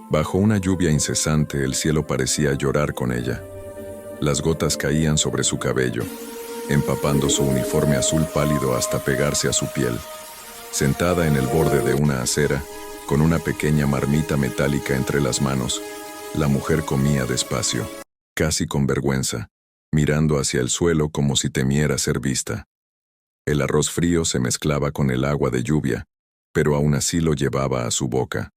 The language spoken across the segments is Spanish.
Bajo una lluvia incesante, el cielo parecía llorar con ella. Las gotas caían sobre su cabello, empapando su uniforme azul pálido hasta pegarse a su piel. Sentada en el borde de una acera, con una pequeña marmita metálica entre las manos, la mujer comía despacio, casi con vergüenza, mirando hacia el suelo como si temiera ser vista. El arroz frío se mezclaba con el agua de lluvia, pero aún así lo llevaba a su boca,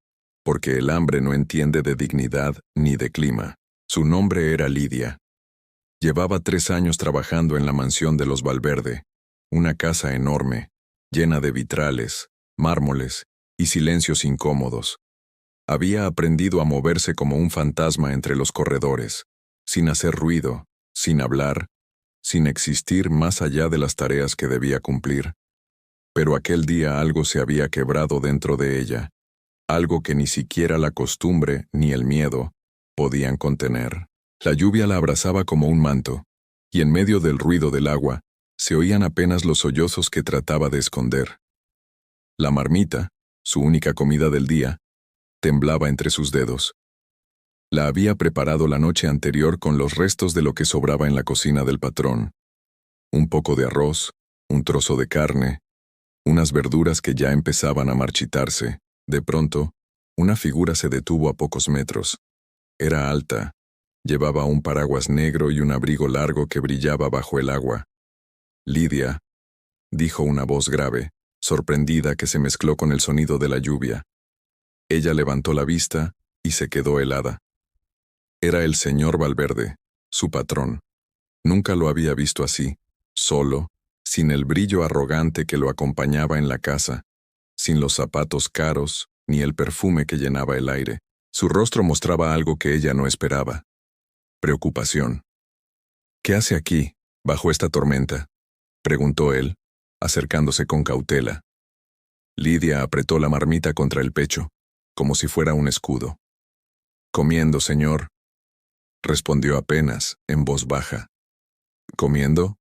porque el hambre no entiende de dignidad ni de clima. Su nombre era Lidia. Llevaba 3 años trabajando en la mansión de los Valverde, una casa enorme, llena de vitrales, mármoles y silencios incómodos. Había aprendido a moverse como un fantasma entre los corredores, sin hacer ruido, sin hablar, sin existir más allá de las tareas que debía cumplir. Pero aquel día algo se había quebrado dentro de ella, algo que ni siquiera la costumbre ni el miedo podían contener. La lluvia la abrazaba como un manto, y en medio del ruido del agua se oían apenas los sollozos que trataba de esconder. La marmita, su única comida del día, temblaba entre sus dedos. La había preparado la noche anterior con los restos de lo que sobraba en la cocina del patrón. Un poco de arroz, un trozo de carne, unas verduras que ya empezaban a marchitarse. De pronto, una figura se detuvo a pocos metros. Era alta, llevaba un paraguas negro y un abrigo largo que brillaba bajo el agua. «Lidia», dijo una voz grave, sorprendida que se mezcló con el sonido de la lluvia. Ella levantó la vista y se quedó helada. Era el señor Valverde, su patrón. Nunca lo había visto así, solo, sin el brillo arrogante que lo acompañaba en la casa, sin los zapatos caros ni el perfume que llenaba el aire. Su rostro mostraba algo que ella no esperaba: preocupación. «¿Qué hace aquí, bajo esta tormenta?», preguntó él, acercándose con cautela. Lidia apretó la marmita contra el pecho, como si fuera un escudo. «Comiendo, señor», respondió apenas, en voz baja. «¿Comiendo?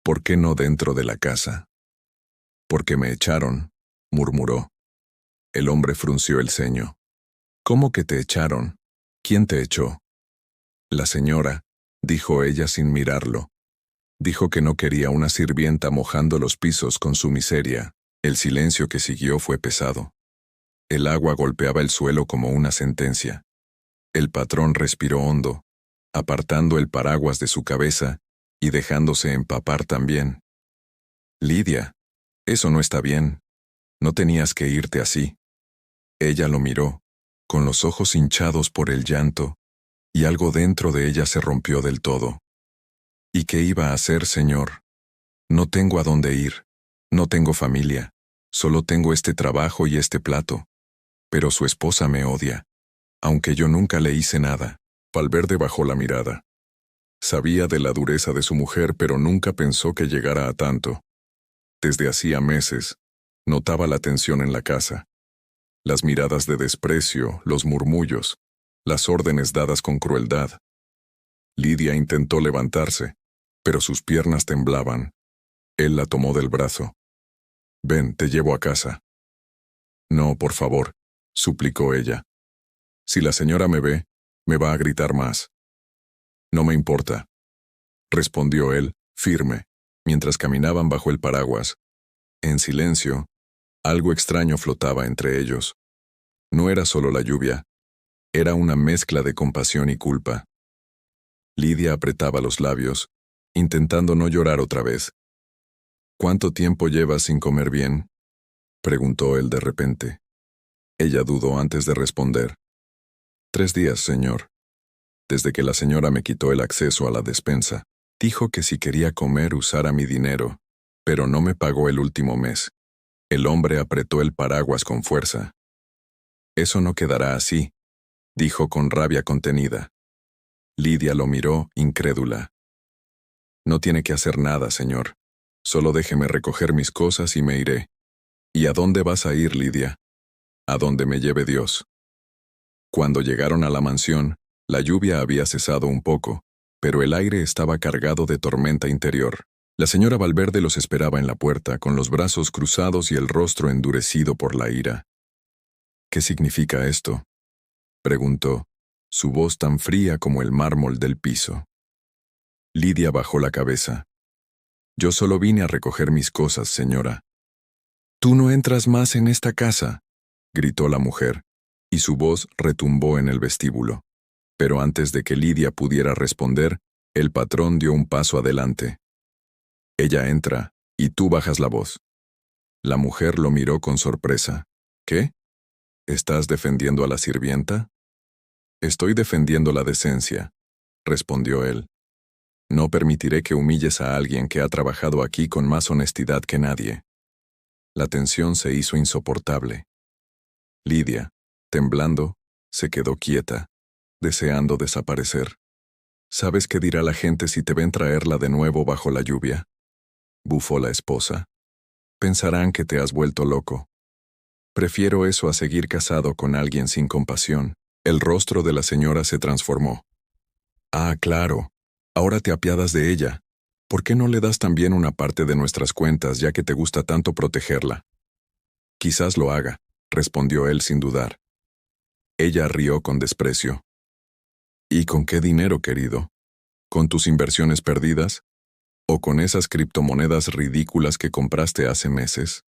¿Por qué no dentro de la casa?». «Porque me echaron», murmuró. El hombre frunció el ceño. «¿Cómo que te echaron? ¿Quién te echó?». «La señora», dijo ella sin mirarlo. Dijo que no quería una sirvienta mojando los pisos con su miseria. El silencio que siguió fue pesado. El agua golpeaba el suelo como una sentencia. El patrón respiró hondo, apartando el paraguas de su cabeza y dejándose empapar también. «Lidia, eso no está bien. No tenías que irte así». Ella lo miró, con los ojos hinchados por el llanto, y algo dentro de ella se rompió del todo. «¿Y qué iba a hacer, señor? No tengo a dónde ir. No tengo familia. Solo tengo este trabajo y este plato. Pero su esposa me odia, aunque yo nunca le hice nada». Valverde bajó la mirada. Sabía de la dureza de su mujer, pero nunca pensó que llegara a tanto. Desde hacía meses, notaba la tensión en la casa. Las miradas de desprecio, los murmullos, las órdenes dadas con crueldad. Lidia intentó levantarse, pero sus piernas temblaban. Él la tomó del brazo. «Ven, te llevo a casa». «No, por favor», suplicó ella. «Si la señora me ve, me va a gritar más». «No me importa», respondió él, firme, mientras caminaban bajo el paraguas. En silencio, algo extraño flotaba entre ellos. No era solo la lluvia, era una mezcla de compasión y culpa. Lidia apretaba los labios, intentando no llorar otra vez. «¿Cuánto tiempo llevas sin comer bien?», preguntó él de repente. Ella dudó antes de responder. «3 días, señor. Desde que la señora me quitó el acceso a la despensa. Dijo que si quería comer usara mi dinero, pero no me pagó el último mes». El hombre apretó el paraguas con fuerza. «Eso no quedará así», dijo con rabia contenida. Lidia lo miró, incrédula. «No tiene que hacer nada, señor. Solo déjeme recoger mis cosas y me iré». «¿Y a dónde vas a ir, Lidia?». «A donde me lleve Dios». Cuando llegaron a la mansión, la lluvia había cesado un poco, pero el aire estaba cargado de tormenta interior. La señora Valverde los esperaba en la puerta, con los brazos cruzados y el rostro endurecido por la ira. «¿Qué significa esto?», preguntó, su voz tan fría como el mármol del piso. Lidia bajó la cabeza. Yo solo vine a recoger mis cosas, señora. Tú no entras más en esta casa, gritó la mujer, y su voz retumbó en el vestíbulo. Pero antes de que Lidia pudiera responder, el patrón dio un paso adelante. Ella entra, y tú bajas la voz. La mujer lo miró con sorpresa. ¿Qué? ¿Estás defendiendo a la sirvienta? Estoy defendiendo la decencia, respondió él. No permitiré que humilles a alguien que ha trabajado aquí con más honestidad que nadie. La tensión se hizo insoportable. Lidia, temblando, se quedó quieta, deseando desaparecer. ¿Sabes qué dirá la gente si te ven traerla de nuevo bajo la lluvia? Bufó la esposa. Pensarán que te has vuelto loco. Prefiero eso a seguir casado con alguien sin compasión. El rostro de la señora se transformó. Ah, claro. Ahora te apiadas de ella. ¿Por qué no le das también una parte de nuestras cuentas, ya que te gusta tanto protegerla? Quizás lo haga, respondió él sin dudar. Ella rió con desprecio. ¿Y con qué dinero, querido? ¿Con tus inversiones perdidas? ¿O con esas criptomonedas ridículas que compraste hace meses?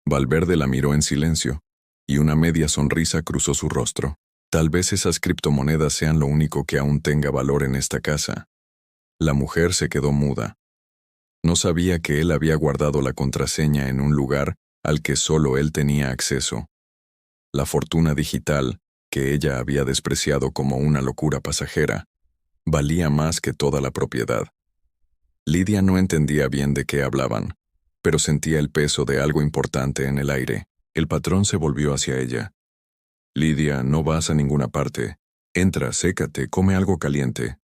Valverde la miró en silencio, y una media sonrisa cruzó su rostro. Tal vez esas criptomonedas sean lo único que aún tenga valor en esta casa. La mujer se quedó muda. No sabía que él había guardado la contraseña en un lugar al que solo él tenía acceso. La fortuna digital, que ella había despreciado como una locura pasajera, valía más que toda la propiedad. Lidia no entendía bien de qué hablaban, pero sentía el peso de algo importante en el aire. El patrón se volvió hacia ella. Lidia, no vas a ninguna parte. Entra, sécate, come algo caliente.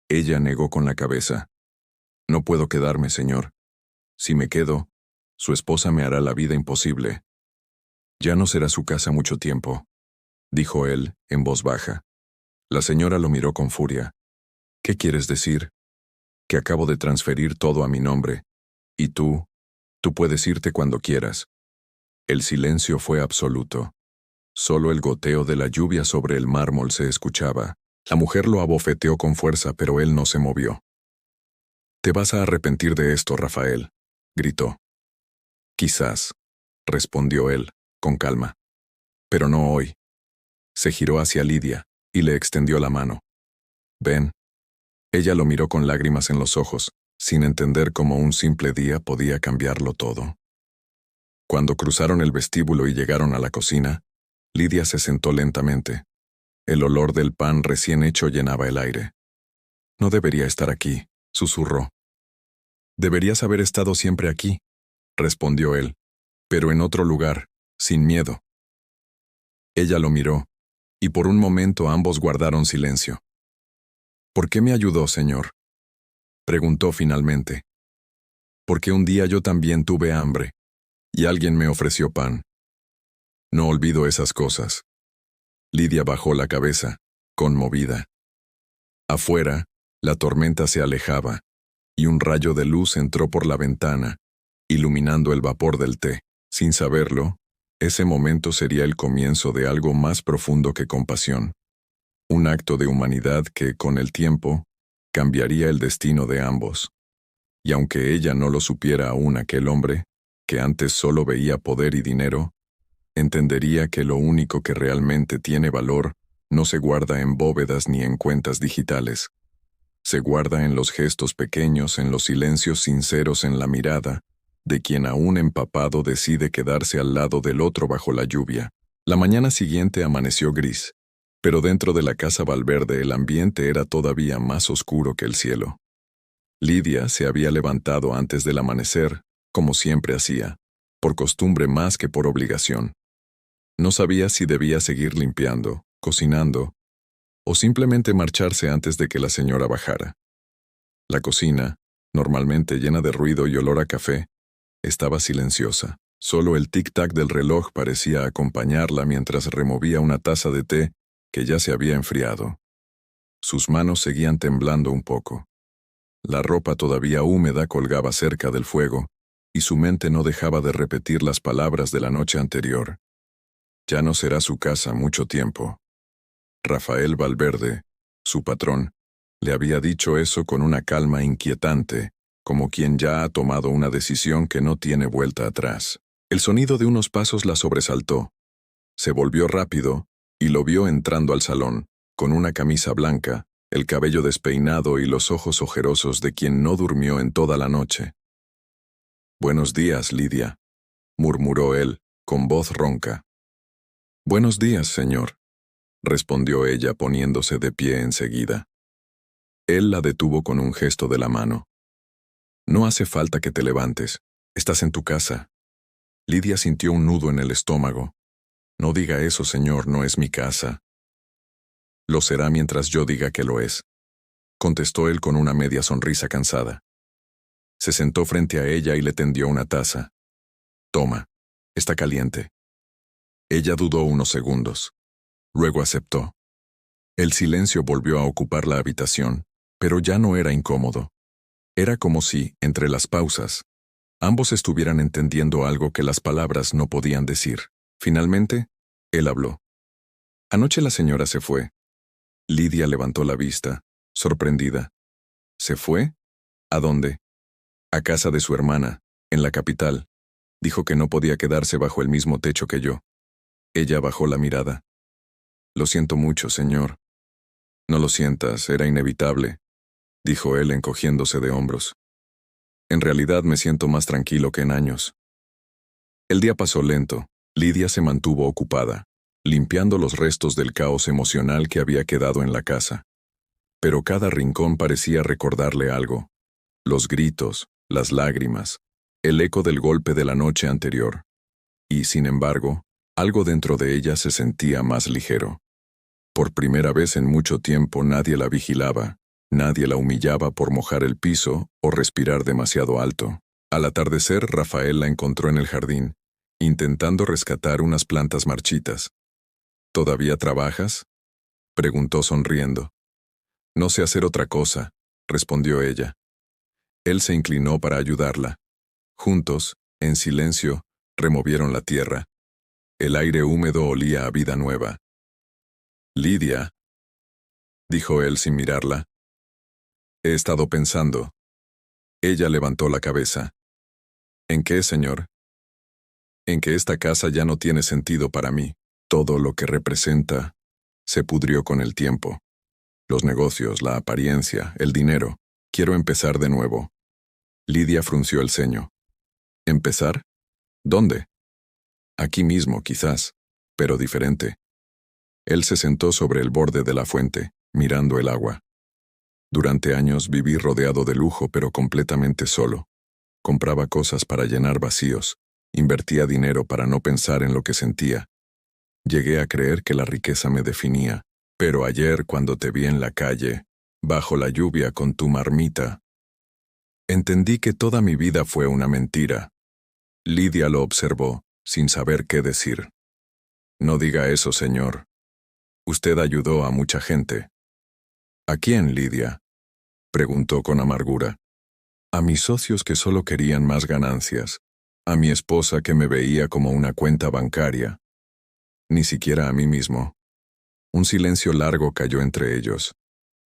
Ella negó con la cabeza. No puedo quedarme, señor. Si me quedo, su esposa me hará la vida imposible. Ya no será su casa mucho tiempo, dijo él, en voz baja. La señora lo miró con furia. ¿Qué quieres decir? Que acabo de transferir todo a mi nombre. Y tú puedes irte cuando quieras. El silencio fue absoluto. Solo el goteo de la lluvia sobre el mármol se escuchaba. La mujer lo abofeteó con fuerza, pero él no se movió. «Te vas a arrepentir de esto, Rafael», gritó. «Quizás», respondió él, con calma. «Pero no hoy». Se giró hacia Lidia y le extendió la mano. «Ven». Ella lo miró con lágrimas en los ojos, sin entender cómo un simple día podía cambiarlo todo. Cuando cruzaron el vestíbulo y llegaron a la cocina, Lidia se sentó lentamente. El olor del pan recién hecho llenaba el aire. «No debería estar aquí», susurró. «Deberías haber estado siempre aquí», respondió él, «pero en otro lugar, sin miedo». Ella lo miró, y por un momento ambos guardaron silencio. «¿Por qué me ayudó, señor?», preguntó finalmente. «Porque un día yo también tuve hambre, y alguien me ofreció pan. No olvido esas cosas». Lidia bajó la cabeza, conmovida. Afuera, la tormenta se alejaba, y un rayo de luz entró por la ventana, iluminando el vapor del té. Sin saberlo, ese momento sería el comienzo de algo más profundo que compasión. Un acto de humanidad que, con el tiempo, cambiaría el destino de ambos. Y aunque ella no lo supiera aún, aquel hombre, que antes solo veía poder y dinero, entendería que lo único que realmente tiene valor no se guarda en bóvedas ni en cuentas digitales. Se guarda en los gestos pequeños, en los silencios sinceros, en la mirada de quien aún empapado decide quedarse al lado del otro bajo la lluvia. La mañana siguiente amaneció gris, pero dentro de la casa Valverde el ambiente era todavía más oscuro que el cielo. Lidia se había levantado antes del amanecer, como siempre hacía, por costumbre más que por obligación. No sabía si debía seguir limpiando, cocinando, o simplemente marcharse antes de que la señora bajara. La cocina, normalmente llena de ruido y olor a café, estaba silenciosa. Solo el tic-tac del reloj parecía acompañarla mientras removía una taza de té que ya se había enfriado. Sus manos seguían temblando un poco. La ropa todavía húmeda colgaba cerca del fuego, y su mente no dejaba de repetir las palabras de la noche anterior. Ya no será su casa mucho tiempo. Rafael Valverde, su patrón, le había dicho eso con una calma inquietante, como quien ya ha tomado una decisión que no tiene vuelta atrás. El sonido de unos pasos la sobresaltó. Se volvió rápido y lo vio entrando al salón, con una camisa blanca, el cabello despeinado y los ojos ojerosos de quien no durmió en toda la noche. «Buenos días, Lidia», murmuró él, con voz ronca. «Buenos días, señor», respondió ella poniéndose de pie enseguida. Él la detuvo con un gesto de la mano. «No hace falta que te levantes. Estás en tu casa». Lidia sintió un nudo en el estómago. «No diga eso, señor, no es mi casa». «Lo será mientras yo diga que lo es», contestó él con una media sonrisa cansada. Se sentó frente a ella y le tendió una taza. «Toma, está caliente». Ella dudó unos segundos. Luego aceptó. El silencio volvió a ocupar la habitación, pero ya no era incómodo. Era como si, entre las pausas, ambos estuvieran entendiendo algo que las palabras no podían decir. Finalmente, él habló. «Anoche la señora se fue». Lidia levantó la vista, sorprendida. «¿Se fue? ¿A dónde?» «A casa de su hermana, en la capital. Dijo que no podía quedarse bajo el mismo techo que yo». Ella bajó la mirada. «Lo siento mucho, señor». «No lo sientas, era inevitable», dijo él encogiéndose de hombros. «En realidad me siento más tranquilo que en años». El día pasó lento. Lidia se mantuvo ocupada, limpiando los restos del caos emocional que había quedado en la casa. Pero cada rincón parecía recordarle algo. Los gritos, las lágrimas, el eco del golpe de la noche anterior. Y, sin embargo, algo dentro de ella se sentía más ligero. Por primera vez en mucho tiempo nadie la vigilaba, nadie la humillaba por mojar el piso o respirar demasiado alto. Al atardecer, Rafael la encontró en el jardín, intentando rescatar unas plantas marchitas. «¿Todavía trabajas?», preguntó sonriendo. «No sé hacer otra cosa», respondió ella. Él se inclinó para ayudarla. Juntos, en silencio, removieron la tierra. El aire húmedo olía a vida nueva. «Lidia», dijo él sin mirarla. «He estado pensando». Ella levantó la cabeza. «¿En qué, señor?» «En que esta casa ya no tiene sentido para mí. Todo lo que representa se pudrió con el tiempo. Los negocios, la apariencia, el dinero. Quiero empezar de nuevo». Lidia frunció el ceño. «¿Empezar? ¿Dónde?» «Aquí mismo, quizás, pero diferente». Él se sentó sobre el borde de la fuente, mirando el agua. «Durante años viví rodeado de lujo, pero completamente solo. Compraba cosas para llenar vacíos, invertía dinero para no pensar en lo que sentía. Llegué a creer que la riqueza me definía, pero ayer cuando te vi en la calle, bajo la lluvia con tu marmita, entendí que toda mi vida fue una mentira». Lidia lo observó, sin saber qué decir. «No diga eso, señor. Usted ayudó a mucha gente». «¿A quién, Lidia?», preguntó con amargura. «A mis socios que solo querían más ganancias, a mi esposa que me veía como una cuenta bancaria. Ni siquiera a mí mismo». Un silencio largo cayó entre ellos.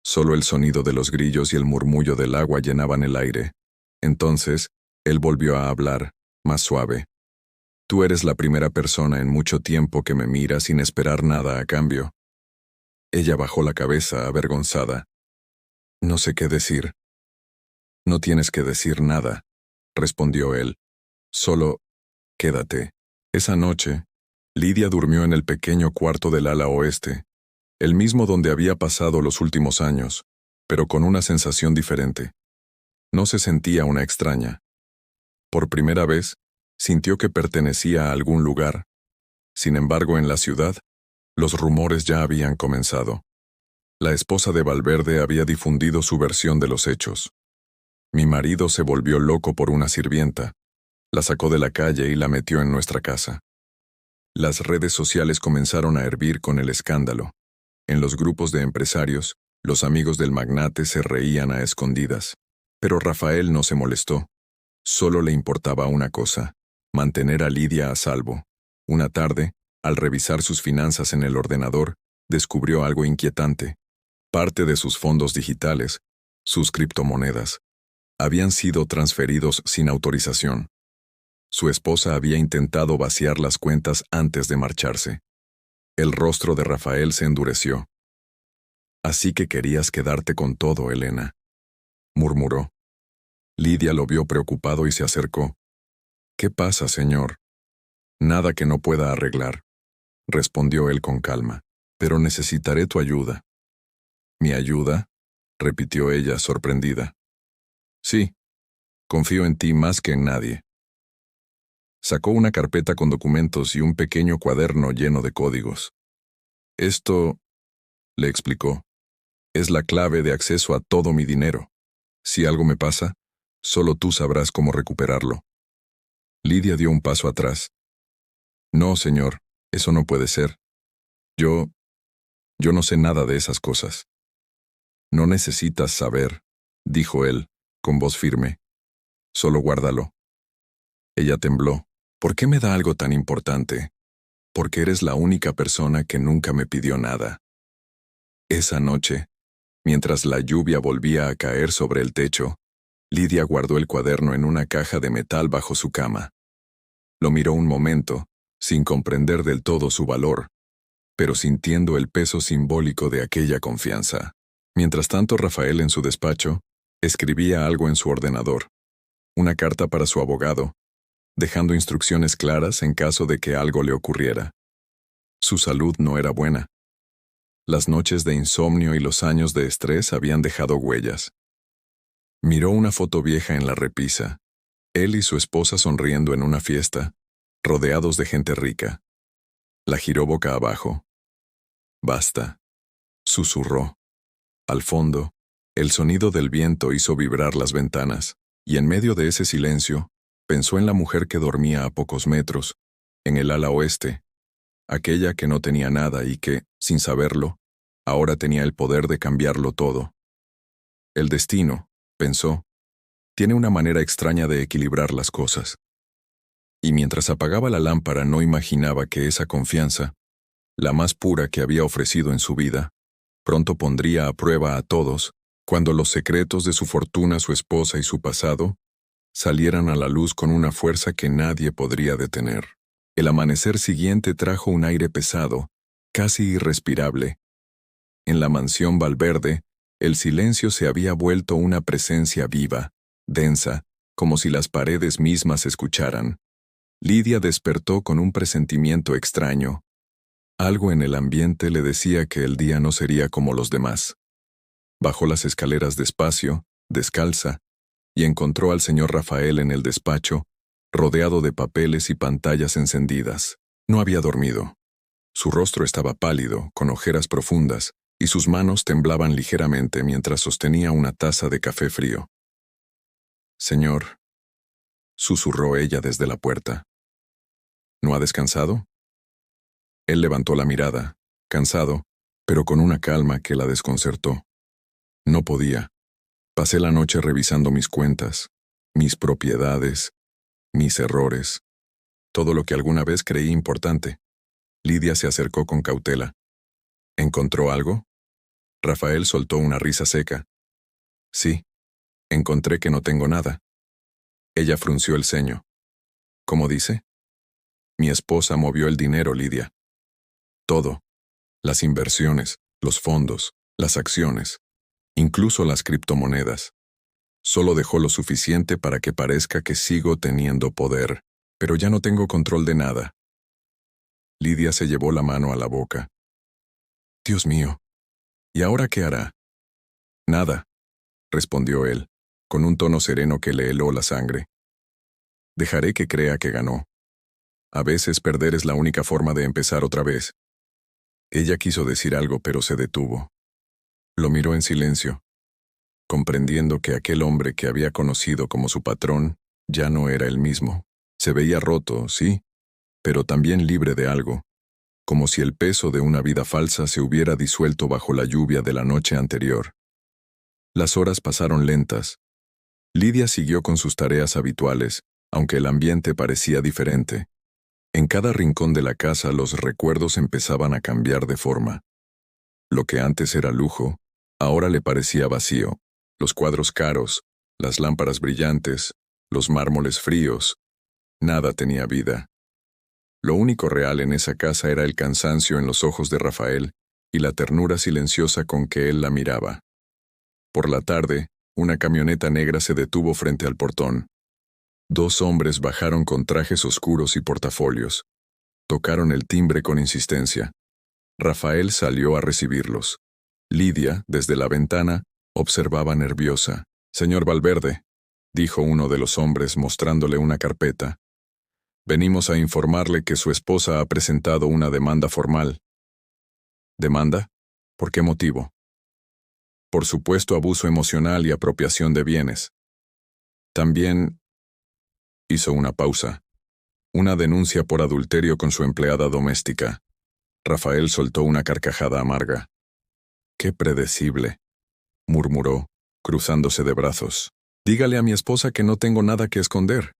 Solo el sonido de los grillos y el murmullo del agua llenaban el aire. Entonces, él volvió a hablar, más suave. «Tú eres la primera persona en mucho tiempo que me mira sin esperar nada a cambio». Ella bajó la cabeza, avergonzada. «No sé qué decir». «No tienes que decir nada», respondió él. «Solo, quédate». Esa noche, Lidia durmió en el pequeño cuarto del ala oeste, el mismo donde había pasado los últimos años, pero con una sensación diferente. No se sentía una extraña. Por primera vez, sintió que pertenecía a algún lugar. Sin embargo, en la ciudad, los rumores ya habían comenzado. La esposa de Valverde había difundido su versión de los hechos. «Mi marido se volvió loco por una sirvienta. La sacó de la calle y la metió en nuestra casa». Las redes sociales comenzaron a hervir con el escándalo. En los grupos de empresarios, los amigos del magnate se reían a escondidas. Pero Rafael no se molestó. Solo le importaba una cosa: mantener a Lidia a salvo. Una tarde, al revisar sus finanzas en el ordenador, descubrió algo inquietante. Parte de sus fondos digitales, sus criptomonedas, habían sido transferidos sin autorización. Su esposa había intentado vaciar las cuentas antes de marcharse. El rostro de Rafael se endureció. «Así que querías quedarte con todo, Elena», murmuró. Lidia lo vio preocupado y se acercó. «¿Qué pasa, señor?» «Nada que no pueda arreglar», respondió él con calma. «Pero necesitaré tu ayuda». «¿Mi ayuda?», repitió ella, sorprendida. «Sí, confío en ti más que en nadie». Sacó una carpeta con documentos y un pequeño cuaderno lleno de códigos. «Esto», le explicó, «es la clave de acceso a todo mi dinero. Si algo me pasa, solo tú sabrás cómo recuperarlo». Lidia dio un paso atrás. «No, señor, eso no puede ser. Yo no sé nada de esas cosas». «No necesitas saber», dijo él, con voz firme. «Solo guárdalo». Ella tembló. «¿Por qué me da algo tan importante?» «Porque eres la única persona que nunca me pidió nada». Esa noche, mientras la lluvia volvía a caer sobre el techo, Lidia guardó el cuaderno en una caja de metal bajo su cama. Lo miró un momento, sin comprender del todo su valor, pero sintiendo el peso simbólico de aquella confianza. Mientras tanto, Rafael en su despacho escribía algo en su ordenador, una carta para su abogado, dejando instrucciones claras en caso de que algo le ocurriera. Su salud no era buena. Las noches de insomnio y los años de estrés habían dejado huellas. Miró una foto vieja en la repisa, él y su esposa sonriendo en una fiesta, rodeados de gente rica. La giró boca abajo. «Basta», susurró. Al fondo, el sonido del viento hizo vibrar las ventanas, y en medio de ese silencio, pensó en la mujer que dormía a pocos metros, en el ala oeste, aquella que no tenía nada y que, sin saberlo, ahora tenía el poder de cambiarlo todo. El destino, pensó, tiene una manera extraña de equilibrar las cosas. Y mientras apagaba la lámpara no imaginaba que esa confianza, la más pura que había ofrecido en su vida, pronto pondría a prueba a todos, cuando los secretos de su fortuna, su esposa y su pasado salieran a la luz con una fuerza que nadie podría detener. El amanecer siguiente trajo un aire pesado, casi irrespirable. En la mansión Valverde, el silencio se había vuelto una presencia viva, densa, como si las paredes mismas escucharan. Lidia despertó con un presentimiento extraño. Algo en el ambiente le decía que el día no sería como los demás. Bajó las escaleras despacio, descalza, y encontró al señor Rafael en el despacho, rodeado de papeles y pantallas encendidas. No había dormido. Su rostro estaba pálido, con ojeras profundas, y sus manos temblaban ligeramente mientras sostenía una taza de café frío. «Señor», susurró ella desde la puerta. «¿No ha descansado?» Él levantó la mirada, cansado, pero con una calma que la desconcertó. «No podía. Pasé la noche revisando mis cuentas, mis propiedades, mis errores, todo lo que alguna vez creí importante». Lidia se acercó con cautela. «¿Encontró algo?» Rafael soltó una risa seca. «Sí, encontré que no tengo nada». Ella frunció el ceño. «¿Cómo dice?» «Mi esposa movió el dinero, Lidia. Todo. Las inversiones, los fondos, las acciones, incluso las criptomonedas. Solo dejó lo suficiente para que parezca que sigo teniendo poder, pero ya no tengo control de nada». Lidia se llevó la mano a la boca. «Dios mío, ¿y ahora qué hará?» «Nada», respondió él, con un tono sereno que le heló la sangre. «Dejaré que crea que ganó. A veces perder es la única forma de empezar otra vez». Ella quiso decir algo, pero se detuvo. Lo miró en silencio, comprendiendo que aquel hombre que había conocido como su patrón ya no era el mismo. Se veía roto, sí, pero también libre de algo, como si el peso de una vida falsa se hubiera disuelto bajo la lluvia de la noche anterior. Las horas pasaron lentas. Lidia siguió con sus tareas habituales, aunque el ambiente parecía diferente. En cada rincón de la casa los recuerdos empezaban a cambiar de forma. Lo que antes era lujo, ahora le parecía vacío. Los cuadros caros, las lámparas brillantes, los mármoles fríos, nada tenía vida. Lo único real en esa casa era el cansancio en los ojos de Rafael y la ternura silenciosa con que él la miraba. Por la tarde, una camioneta negra se detuvo frente al portón. Dos hombres bajaron con trajes oscuros y portafolios. Tocaron el timbre con insistencia. Rafael salió a recibirlos. Lidia, desde la ventana, observaba nerviosa. «Señor Valverde», dijo uno de los hombres mostrándole una carpeta. «Venimos a informarle que su esposa ha presentado una demanda formal». «¿Demanda? ¿Por qué motivo?» «Por supuesto abuso emocional y apropiación de bienes». «También...» Hizo una pausa. «Una denuncia por adulterio con su empleada doméstica». Rafael soltó una carcajada amarga. «Qué predecible», murmuró, cruzándose de brazos. «Dígale a mi esposa que no tengo nada que esconder».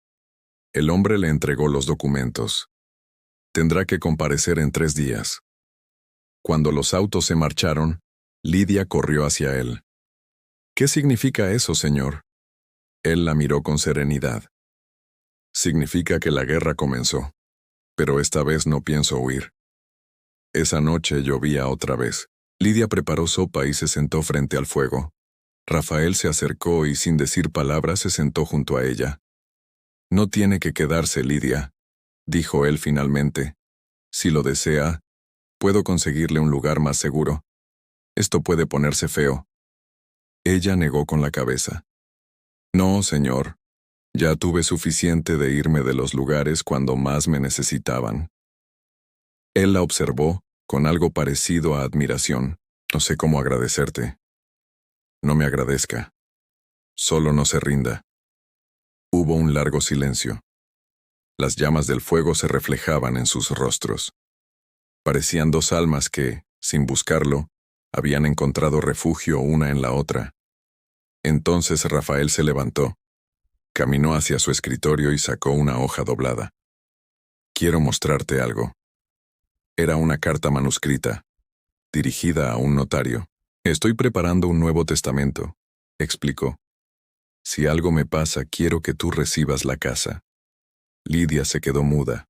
El hombre le entregó los documentos. «Tendrá que comparecer en 3 días». Cuando los autos se marcharon, Lidia corrió hacia él. «¿Qué significa eso, señor?» Él la miró con serenidad. «Significa que la guerra comenzó. Pero esta vez no pienso huir». Esa noche llovía otra vez. Lidia preparó sopa y se sentó frente al fuego. Rafael se acercó y sin decir palabras se sentó junto a ella. «No tiene que quedarse, Lidia», dijo él finalmente. «Si lo desea, puedo conseguirle un lugar más seguro. Esto puede ponerse feo». Ella negó con la cabeza. «No, señor. Ya tuve suficiente de irme de los lugares cuando más me necesitaban». Él la observó, con algo parecido a admiración. «No sé cómo agradecerte». «No me agradezca. Solo no se rinda». Hubo un largo silencio. Las llamas del fuego se reflejaban en sus rostros. Parecían dos almas que, sin buscarlo, habían encontrado refugio una en la otra. Entonces Rafael se levantó, caminó hacia su escritorio y sacó una hoja doblada. «Quiero mostrarte algo». Era una carta manuscrita, dirigida a un notario. «Estoy preparando un Nuevo Testamento», explicó. «Si algo me pasa, quiero que tú recibas la casa». Lidia se quedó muda.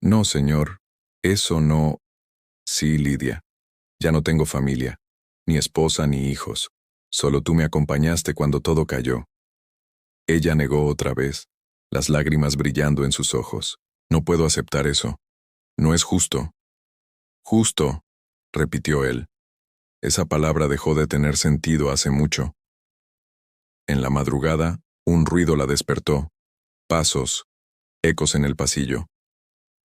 «No, señor, eso no...» «Sí, Lidia. Ya no tengo familia, ni esposa ni hijos. Solo tú me acompañaste cuando todo cayó». Ella negó otra vez, las lágrimas brillando en sus ojos. «No puedo aceptar eso. No es justo». «Justo», repitió él. Esa palabra dejó de tener sentido hace mucho. En la madrugada, un ruido la despertó. Pasos, ecos en el pasillo.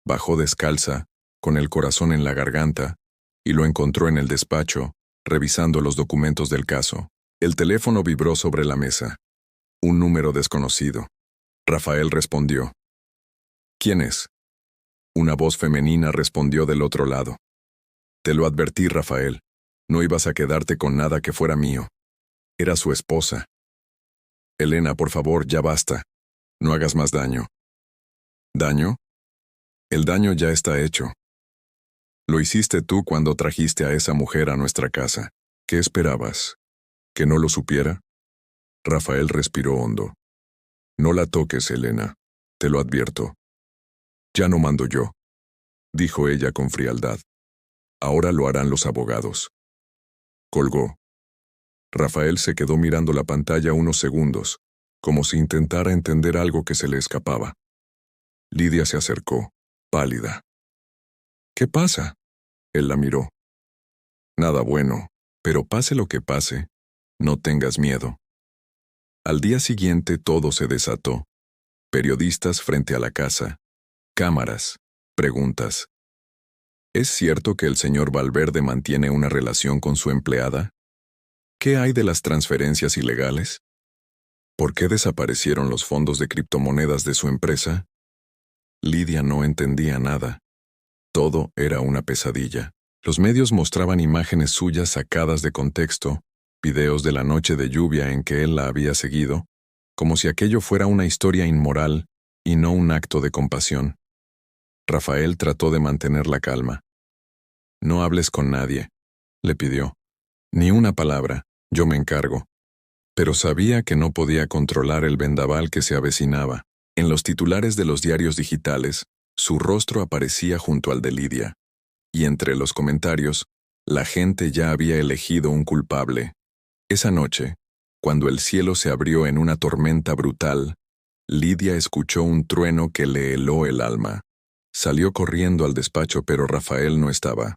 Bajó descalza, con el corazón en la garganta, y lo encontró en el despacho, revisando los documentos del caso. El teléfono vibró sobre la mesa. Un número desconocido. Rafael respondió. «¿Quién es?». Una voz femenina respondió del otro lado. «Te lo advertí, Rafael. No ibas a quedarte con nada que fuera mío». Era su esposa. «Elena, por favor, ya basta. No hagas más daño». «¿Daño?». «El daño ya está hecho. Lo hiciste tú cuando trajiste a esa mujer a nuestra casa. ¿Qué esperabas? ¿Que no lo supiera?». Rafael respiró hondo. «No la toques, Elena. Te lo advierto». «Ya no mando yo», dijo ella con frialdad. «Ahora lo harán los abogados». Colgó. Rafael se quedó mirando la pantalla unos segundos, como si intentara entender algo que se le escapaba. Lidia se acercó, pálida. «¿Qué pasa?». Él la miró. «Nada bueno, pero pase lo que pase, no tengas miedo». Al día siguiente todo se desató. Periodistas frente a la casa. Cámaras. Preguntas. ¿Es cierto que el señor Valverde mantiene una relación con su empleada? ¿Qué hay de las transferencias ilegales? ¿Por qué desaparecieron los fondos de criptomonedas de su empresa? Lidia no entendía nada. Todo era una pesadilla. Los medios mostraban imágenes suyas sacadas de contexto, videos de la noche de lluvia en que él la había seguido, como si aquello fuera una historia inmoral y no un acto de compasión. Rafael trató de mantener la calma. «No hables con nadie. le pidió. Ni una palabra, yo me encargo. Pero sabía que no podía controlar el vendaval que se avecinaba. En los titulares de los diarios digitales, su rostro aparecía junto al de Lidia. Y entre los comentarios, la gente ya había elegido un culpable. Esa noche, cuando el cielo se abrió en una tormenta brutal, Lidia escuchó un trueno que le heló el alma. Salió corriendo al despacho, pero Rafael no estaba.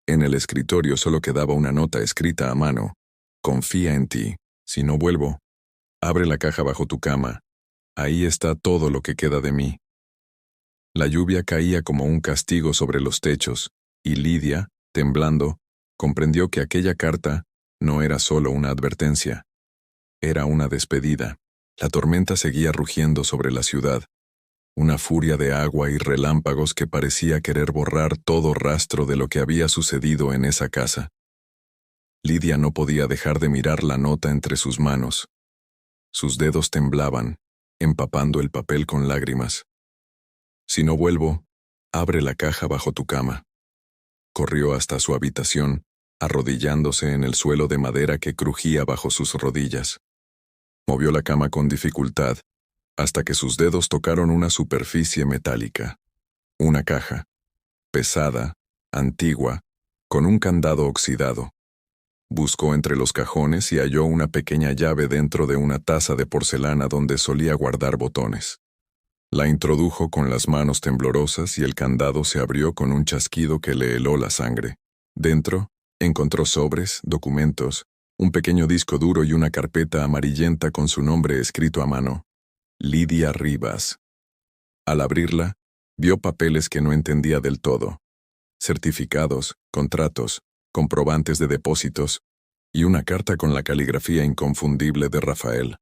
En el escritorio solo quedaba una nota escrita a mano. Confía en ti. Si no vuelvo, abre la caja bajo tu cama. Ahí está todo lo que queda de mí. La lluvia caía como un castigo sobre los techos, y Lidia, temblando, comprendió que aquella carta no era solo una advertencia. Era una despedida. La tormenta seguía rugiendo sobre la ciudad, una furia de agua y relámpagos que parecía querer borrar todo rastro de lo que había sucedido en esa casa. Lidia no podía dejar de mirar la nota entre sus manos. Sus dedos temblaban, empapando el papel con lágrimas. Si no vuelvo, abre la caja bajo tu cama. Corrió hasta su habitación, arrodillándose en el suelo de madera que crujía bajo sus rodillas. Movió la cama con dificultad, hasta que sus dedos tocaron una superficie metálica. Una caja, pesada, antigua, con un candado oxidado. Buscó entre los cajones y halló una pequeña llave dentro de una taza de porcelana donde solía guardar botones. La introdujo con las manos temblorosas y el candado se abrió con un chasquido que le heló la sangre. Dentro, encontró sobres, documentos, un pequeño disco duro y una carpeta amarillenta con su nombre escrito a mano. Lidia Rivas. Al abrirla, vio papeles que no entendía del todo. Certificados, contratos, comprobantes de depósitos y una carta con la caligrafía inconfundible de Rafael.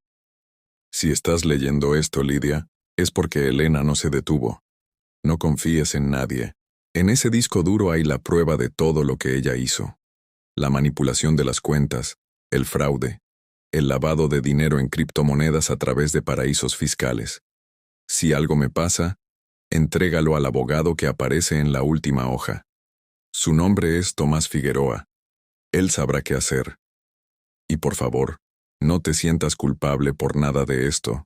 Si estás leyendo esto, Lidia, es porque Elena no se detuvo. No confíes en nadie. En ese disco duro hay la prueba de todo lo que ella hizo. La manipulación de las cuentas, el fraude, el lavado de dinero en criptomonedas a través de paraísos fiscales. Si algo me pasa, entrégalo al abogado que aparece en la última hoja. Su nombre es Tomás Figueroa. Él sabrá qué hacer. Y por favor, no te sientas culpable por nada de esto.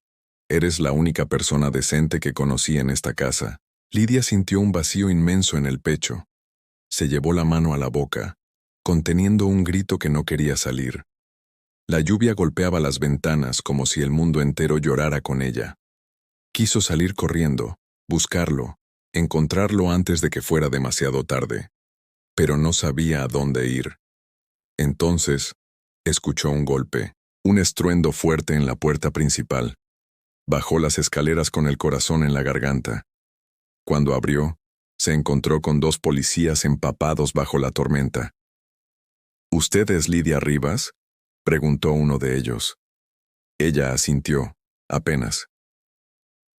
Eres la única persona decente que conocí en esta casa. Lidia sintió un vacío inmenso en el pecho. Se llevó la mano a la boca, conteniendo un grito que no quería salir. La lluvia golpeaba las ventanas como si el mundo entero llorara con ella. Quiso salir corriendo, buscarlo, encontrarlo antes de que fuera demasiado tarde. Pero no sabía a dónde ir. Entonces, escuchó un golpe, un estruendo fuerte en la puerta principal. Bajó las escaleras con el corazón en la garganta. Cuando abrió, se encontró con dos policías empapados bajo la tormenta. ¿Usted es Lidia Rivas?, preguntó uno de ellos. Ella asintió, apenas.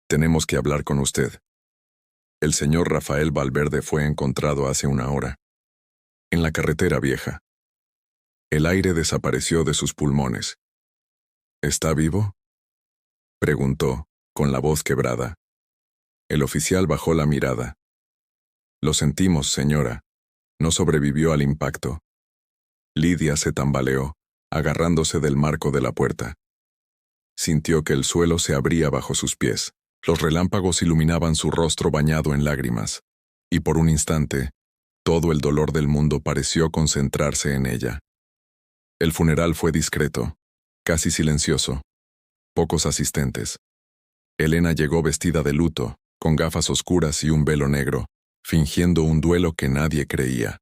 Tenemos que hablar con usted. El señor Rafael Valverde fue encontrado hace una hora. En la carretera vieja. El aire desapareció de sus pulmones. ¿Está vivo?, preguntó, con la voz quebrada. El oficial bajó la mirada. Lo sentimos, señora. No sobrevivió al impacto. Lidia se tambaleó, agarrándose del marco de la puerta. Sintió que el suelo se abría bajo sus pies. Los relámpagos iluminaban su rostro bañado en lágrimas. Y por un instante, todo el dolor del mundo pareció concentrarse en ella. El funeral fue discreto, casi silencioso. Pocos asistentes. Elena llegó vestida de luto, con gafas oscuras y un velo negro, fingiendo un duelo que nadie creía.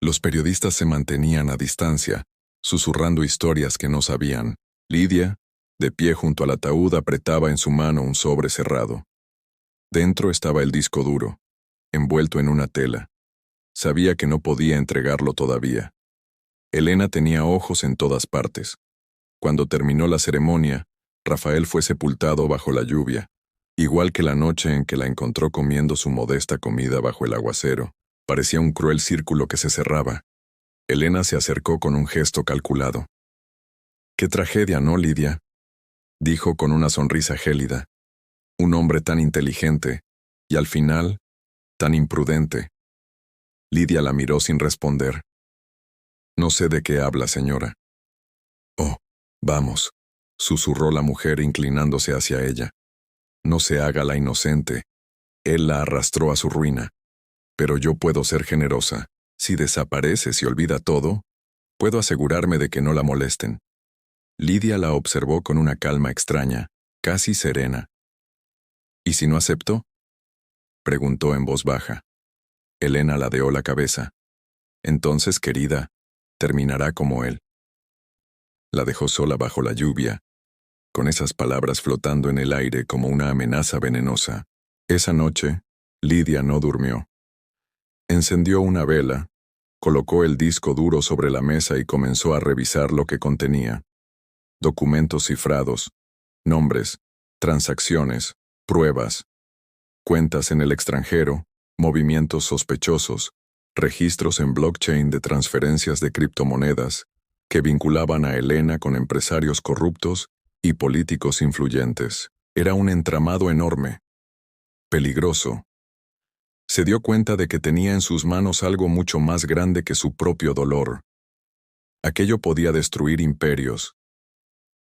Los periodistas se mantenían a distancia, susurrando historias que no sabían. Lidia, de pie junto al ataúd, apretaba en su mano un sobre cerrado. Dentro estaba el disco duro, envuelto en una tela. Sabía que no podía entregarlo todavía. Elena tenía ojos en todas partes. Cuando terminó la ceremonia, Rafael fue sepultado bajo la lluvia, igual que la noche en que la encontró comiendo su modesta comida bajo el aguacero. Parecía un cruel círculo que se cerraba. Elena se acercó con un gesto calculado. «Qué tragedia, ¿no, Lidia?», dijo con una sonrisa gélida. «Un hombre tan inteligente, y al final, tan imprudente». Lidia la miró sin responder. No sé de qué habla, señora. Oh, vamos, susurró la mujer inclinándose hacia ella. No se haga la inocente. Él la arrastró a su ruina. Pero yo puedo ser generosa. Si desaparece, si olvida todo, puedo asegurarme de que no la molesten. Lidia la observó con una calma extraña, casi serena. ¿Y si no acepto? Preguntó en voz baja. Elena ladeó la cabeza. Entonces, querida, terminará como él. La dejó sola bajo la lluvia, con esas palabras flotando en el aire como una amenaza venenosa. Esa noche, Lidia no durmió. Encendió una vela, colocó el disco duro sobre la mesa y comenzó a revisar lo que contenía. Documentos cifrados, nombres, transacciones, pruebas, cuentas en el extranjero, movimientos sospechosos, registros en blockchain de transferencias de criptomonedas que vinculaban a Elena con empresarios corruptos y políticos influyentes. Era un entramado enorme, peligroso. Se dio cuenta de que tenía en sus manos algo mucho más grande que su propio dolor. Aquello podía destruir imperios.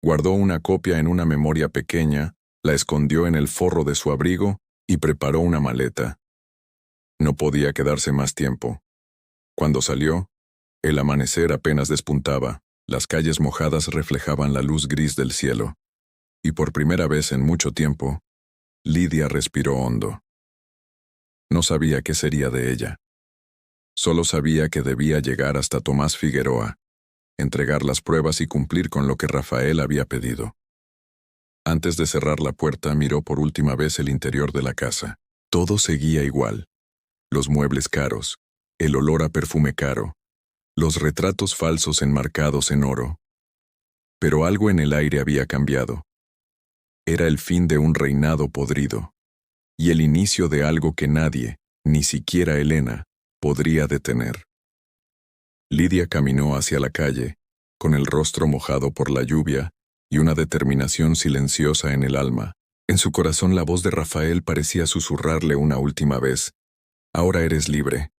Guardó una copia en una memoria pequeña, la escondió en el forro de su abrigo y preparó una maleta. No podía quedarse más tiempo. Cuando salió, el amanecer apenas despuntaba, las calles mojadas reflejaban la luz gris del cielo. Y por primera vez en mucho tiempo, Lidia respiró hondo. No sabía qué sería de ella. Solo sabía que debía llegar hasta Tomás Figueroa, entregar las pruebas y cumplir con lo que Rafael había pedido. Antes de cerrar la puerta, miró por última vez el interior de la casa. Todo seguía igual. Los muebles caros, el olor a perfume caro, los retratos falsos enmarcados en oro. Pero algo en el aire había cambiado. Era el fin de un reinado podrido, y el inicio de algo que nadie, ni siquiera Elena, podría detener. Lidia caminó hacia la calle, con el rostro mojado por la lluvia y una determinación silenciosa en el alma. En su corazón la voz de Rafael parecía susurrarle una última vez: «Ahora eres libre».